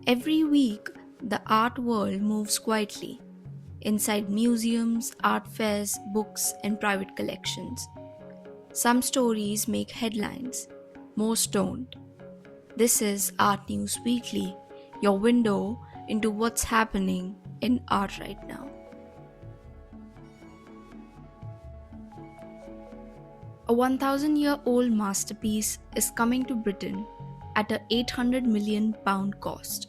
Every week, the art world moves quietly inside museums, art fairs, books, and private collections. Some stories make headlines, most don't. This is Art News Weekly, your window into what's happening in art right now. A 1,000-year-old masterpiece is coming to Britain at a £800 million cost.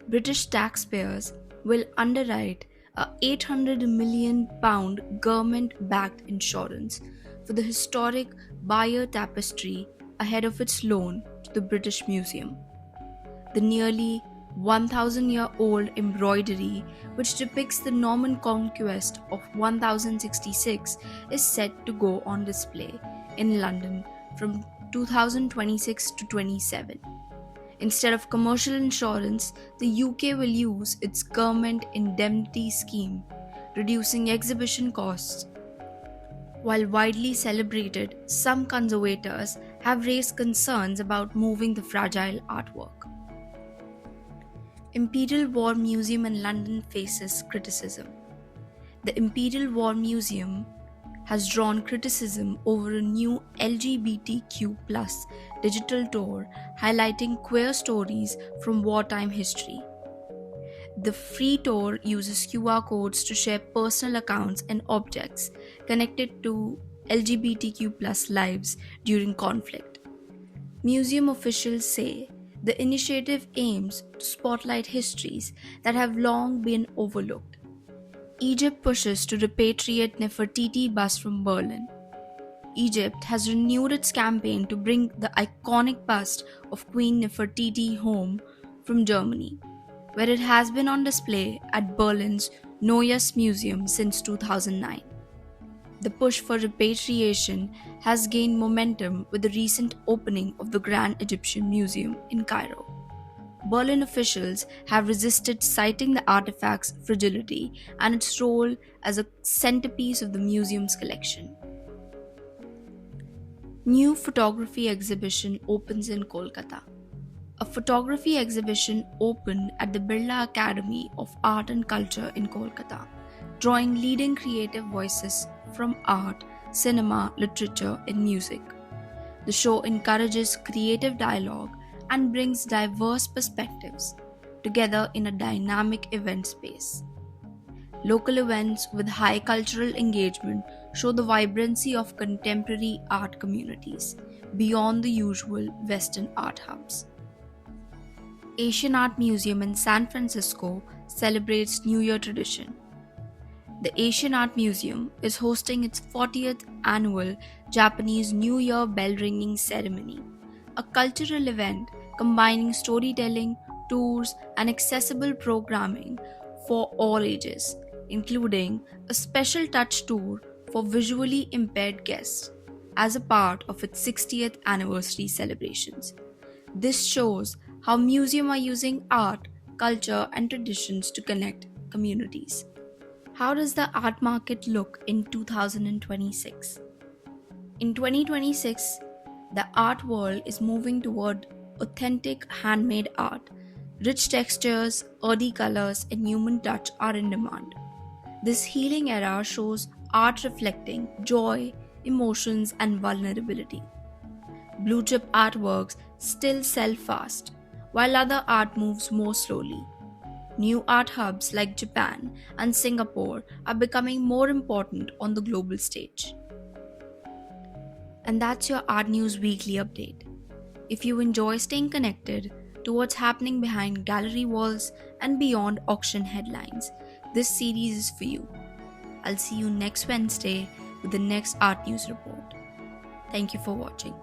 British taxpayers will underwrite a £800 million government-backed insurance for the historic Bayeux Tapestry ahead of its loan to the British Museum. The nearly 1,000-year-old embroidery, which depicts the Norman conquest of 1066, is set to go on display in London from 2026 to 27. Instead of commercial insurance, the UK will use its government indemnity scheme, reducing exhibition costs. While widely celebrated, some conservators have raised concerns about moving the fragile artwork. Imperial War Museum in London faces criticism. The Imperial War Museum has drawn criticism over a new LGBTQ+ digital tour highlighting queer stories from wartime history. The free tour uses QR codes to share personal accounts and objects connected to LGBTQ+ lives during conflict. Museum officials say the initiative aims to spotlight histories that have long been overlooked. Egypt pushes to repatriate Nefertiti bust from Berlin. Egypt has renewed its campaign to bring the iconic bust of Queen Nefertiti home from Germany, where it has been on display at Berlin's Neues Museum since 2009. The push for repatriation has gained momentum with the recent opening of the Grand Egyptian Museum in Cairo. Berlin officials have resisted, citing the artifact's fragility and its role as a centerpiece of the museum's collection. New photography exhibition opens in Kolkata. A photography exhibition opened at the Birla Academy of Art and Culture in Kolkata, drawing leading creative voices from art, cinema, literature, and music. The show encourages creative dialogue and brings diverse perspectives together in a dynamic event space. Local events with high cultural engagement show the vibrancy of contemporary art communities beyond the usual Western art hubs. Asian Art Museum in San Francisco celebrates New Year tradition. The Asian Art Museum is hosting its 40th annual Japanese New Year bell ringing ceremony, a cultural event combining storytelling, tours, and accessible programming for all ages, including a special touch tour for visually impaired guests as a part of its 60th anniversary celebrations. This shows how museums are using art, culture, and traditions to connect communities. How does the art market look in 2026? In 2026, the art world is moving toward authentic handmade art. Rich textures, earthy colors, and human touch are in demand. This healing era shows art reflecting joy, emotions, and vulnerability. Blue chip artworks still sell fast, while other art moves more slowly. New art hubs like Japan and Singapore are becoming more important on the global stage. And that's your Art News Weekly update. If you enjoy staying connected to what's happening behind gallery walls and beyond auction headlines, this series is for you. I'll see you next Wednesday with the next Art News report. Thank you for watching.